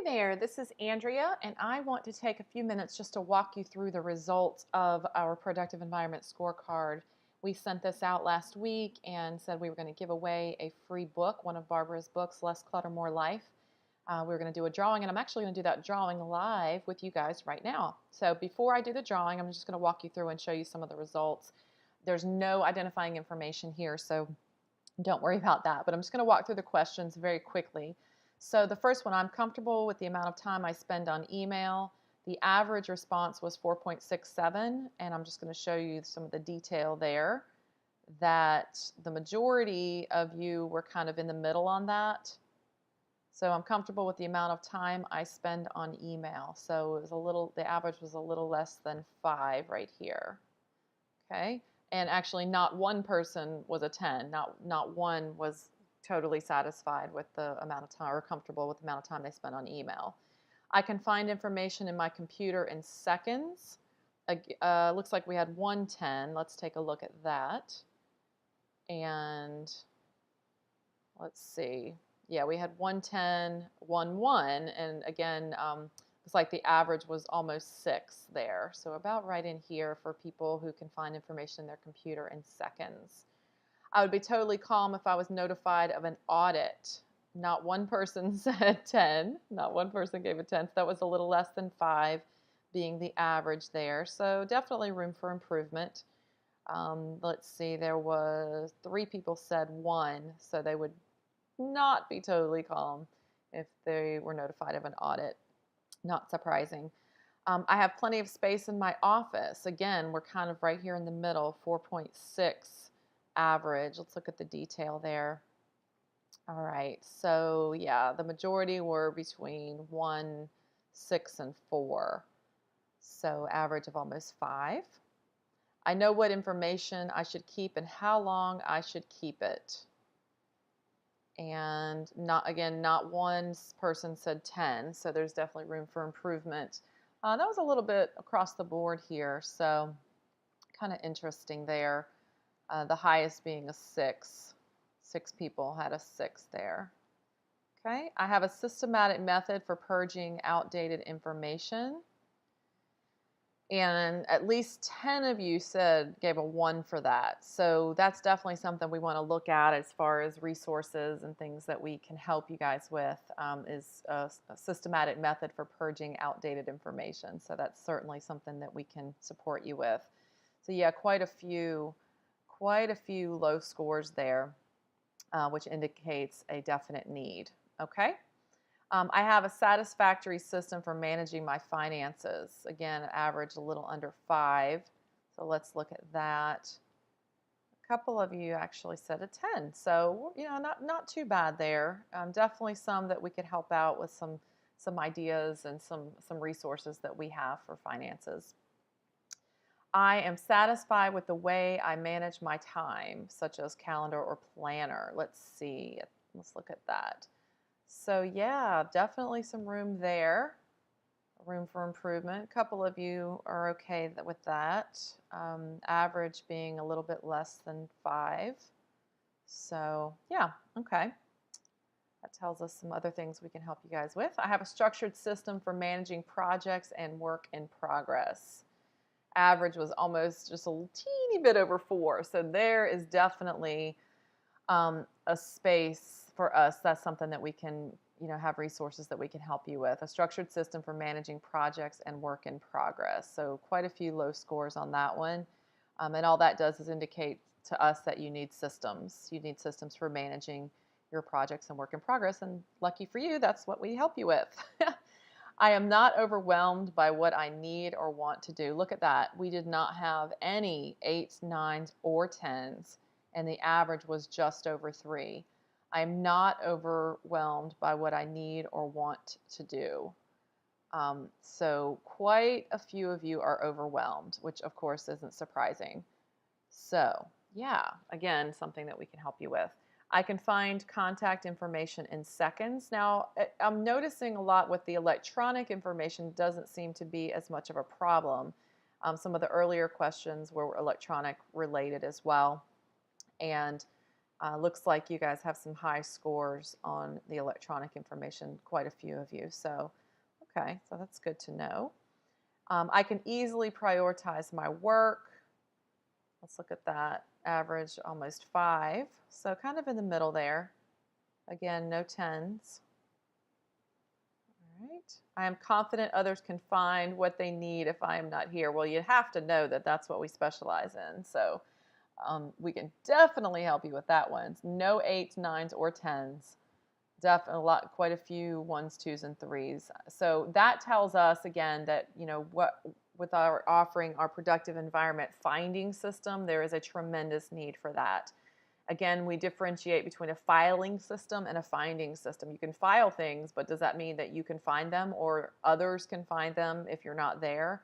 there, this is Andrea, and I want to take a few minutes just to walk you through the results of our Productive Environment Scorecard. We sent this out last week and said we were going to give away a free book, one of Barbara's books, Less Clutter, More Life. We were going to do a drawing, and I'm actually going to do that drawing live with you guys right now. So before I do the drawing, I'm just going to walk you through and show you some of the results. There's no identifying information here, so don't worry about that. But I'm just going to walk through the questions very quickly. So the first one, I'm comfortable with the amount of time I spend on email. The average response was 4.67, and I'm just going to show you some of the detail there, that the majority of you were kind of in the middle on that. So I'm comfortable with the amount of time I spend on email. So it was the average was a little less than 5 right here. Okay, and actually not one person was a 10. Not one was totally satisfied with the amount of time or comfortable with the amount of time they spent on email. I can find information in my computer in seconds. Looks like we had 110. Let's take a look at that. And let's see. Yeah, we had 110, 11, and again, it's like the average was almost 6 there. So about right in here for people who can find information in their computer in seconds. I would be totally calm if I was notified of an audit. Not one person said 10. Not one person gave a 10. So that was a little less than 5 being the average there. So definitely room for improvement. Let's see, there was 3 people said 1. So they would not be totally calm if they were notified of an audit. Not surprising. I have plenty of space in my office. Again, we're kind of right here in the middle, 4.6 average. Let's look at the detail there. All right, so yeah, the majority were between 1, 6, and 4. So average of almost 5. I know what information I should keep and how long I should keep it. And not one person said 10, so there's definitely room for improvement. That was a little bit across the board here, so kind of interesting there. The highest being a 6. 6 people had a 6 there. Okay, I have a systematic method for purging outdated information. And at least 10 of you gave a 1 for that. So that's definitely something we want to look at as far as resources and things that we can help you guys with, is a systematic method for purging outdated information. So that's certainly something that we can support you with. So yeah, quite a few low scores there, which indicates a definite need. Okay. I have a satisfactory system for managing my finances. Again, average a little under 5. So let's look at that. A couple of you actually said a 10. So, not too bad there. Definitely some that we could help out with some ideas and some resources that we have for finances. I am satisfied with the way I manage my time, such as calendar or planner. Let's see. Let's look at that. So yeah, definitely some room there, room for improvement. A couple of you are okay with that. Average being a little bit less than 5. So yeah, okay. That tells us some other things we can help you guys with. I have a structured system for managing projects and work in progress. Average was almost just a teeny bit over 4. So there is definitely a space for us. That's something that we can, have resources that we can help you with. A structured system for managing projects and work in progress. So quite a few low scores on that one. And all that does is indicate to us that you need systems. You need systems for managing your projects and work in progress. And lucky for you, that's what we help you with. I am not overwhelmed by what I need or want to do. Look at that. We did not have any 8s, 9s, or 10s. And the average was just over 3. I'm not overwhelmed by what I need or want to do. So quite a few of you are overwhelmed, which of course isn't surprising. So yeah, again, something that we can help you with. I can find contact information in seconds. Now, I'm noticing a lot with the electronic information doesn't seem to be as much of a problem. Some of the earlier questions were electronic related as well. And Looks like you guys have some high scores on the electronic information, quite a few of you. So, okay, so that's good to know. I can easily prioritize my work. Let's look at that. Average almost 5. So kind of in the middle there. Again, no 10s. All right. I am confident others can find what they need if I am not here. Well, you have to know that that's what we specialize in. So we can definitely help you with that one. No 8s, 9s, or 10s. Definitely quite a few 1s, 2s, and 3s. So that tells us again that, with our offering our productive environment finding system, there is a tremendous need for that. Again, we differentiate between a filing system and a finding system. You can file things, but does that mean that you can find them or others can find them if you're not there?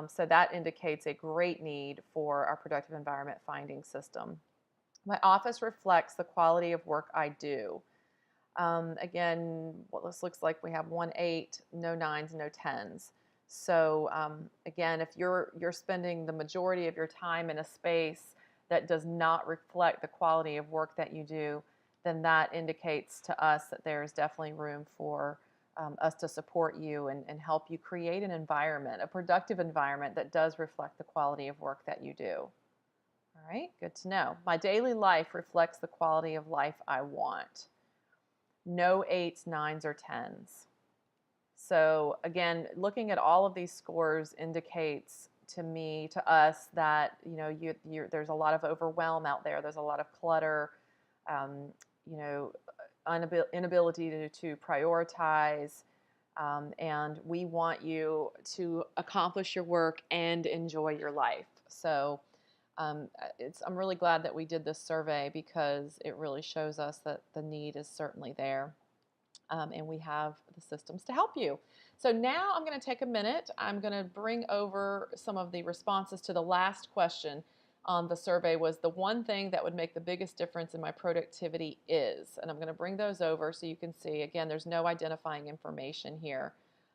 So that indicates a great need for our productive environment finding system. My office reflects the quality of work I do. Again, this looks like we have 1 8, no 9s, no 10s. So again, if you're spending the majority of your time in a space that does not reflect the quality of work that you do, then that indicates to us that there is definitely room for us to support you and help you create an environment, a productive environment that does reflect the quality of work that you do. All right, good to know. My daily life reflects the quality of life I want. No 8s, 9s, or 10s. So again, looking at all of these scores indicates to us that there's a lot of overwhelm out there. There's a lot of clutter, inability to prioritize, and we want you to accomplish your work and enjoy your life. So I'm really glad that we did this survey because it really shows us that the need is certainly there. And we have the systems to help you. So now I'm going to take a minute. I'm going to bring over some of the responses to the last question on the survey was the one thing that would make the biggest difference in my productivity is. And I'm going to bring those over so you can see, again, there's no identifying information here.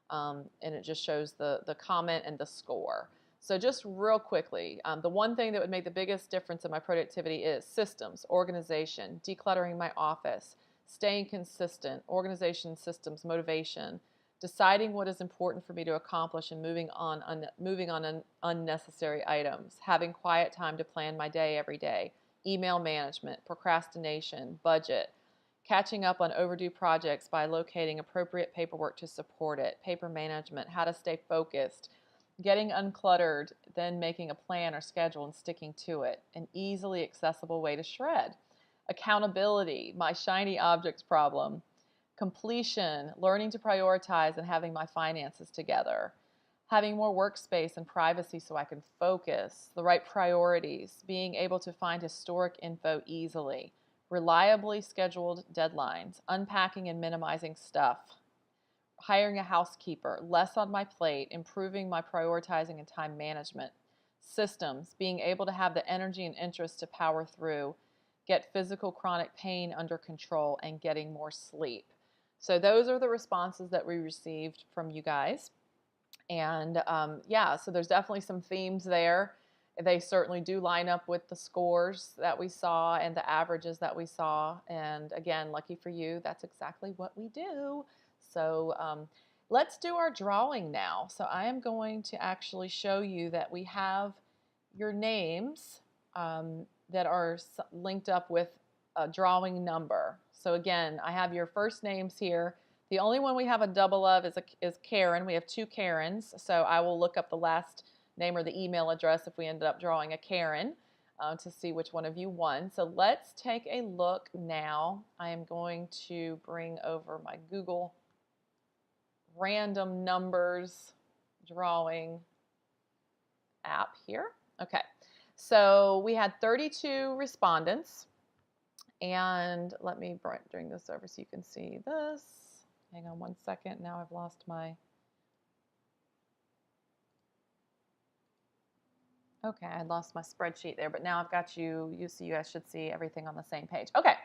And it just shows the comment and the score. So just real quickly, the one thing that would make the biggest difference in my productivity is systems, organization, decluttering my office, staying consistent, organization, systems, motivation, deciding what is important for me to accomplish and moving on unnecessary items, having quiet time to plan my day every day, email management, procrastination, budget, catching up on overdue projects by locating appropriate paperwork to support it, paper management, how to stay focused, getting uncluttered, then making a plan or schedule and sticking to it, an easily accessible way to shred. Accountability, my shiny objects problem. Completion, learning to prioritize and having my finances together. Having more workspace and privacy so I can focus. The right priorities. Being able to find historic info easily. Reliably scheduled deadlines. Unpacking and minimizing stuff. Hiring a housekeeper. Less on my plate. Improving my prioritizing and time management. Systems, being able to have the energy and interest to power through. Get physical chronic pain under control, and getting more sleep. So those are the responses that we received from you guys. And so there's definitely some themes there. They certainly do line up with the scores that we saw and the averages that we saw. And again, lucky for you, that's exactly what we do. So let's do our drawing now. So I am going to actually show you that we have your names that are linked up with a drawing number. So again, I have your first names here. The only one we have a double of is Karen. We have 2 Karens. So I will look up the last name or the email address if we ended up drawing a Karen to see which one of you won. So let's take a look now. I am going to bring over my Google random numbers drawing app here. Okay. So we had 32 respondents, and let me bring this over so you can see this. Hang on one second. Now I've lost my... Okay, I lost my spreadsheet there, but now I've got you. So you guys should see everything on the same page. Okay,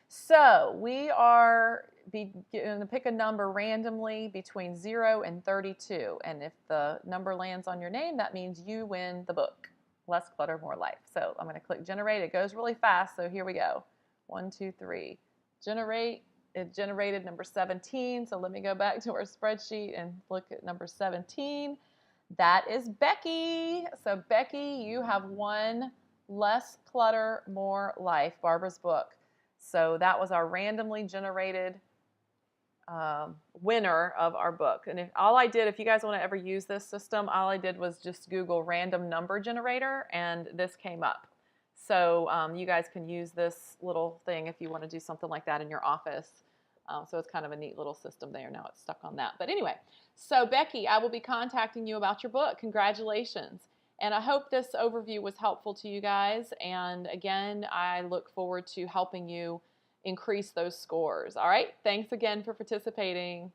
so we are going to pick a number randomly between 0 and 32, and if the number lands on your name, that means you win the book. Less Clutter, More Life. So I'm going to click Generate. It goes really fast, so here we go. 1, 2, 3. Generate. It generated number 17. So let me go back to our spreadsheet and look at number 17. That is Becky. So Becky, you have won Less Clutter, More Life, Barbara's book. So that was our randomly generated winner of our book. And if you guys want to ever use this system, all I did was just Google random number generator, and this came up. So you guys can use this little thing if you want to do something like that in your office. So it's kind of a neat little system there. Now it's stuck on that. But anyway, so Becky, I will be contacting you about your book. Congratulations. And I hope this overview was helpful to you guys. And again, I look forward to helping you increase those scores. All right. Thanks again for participating.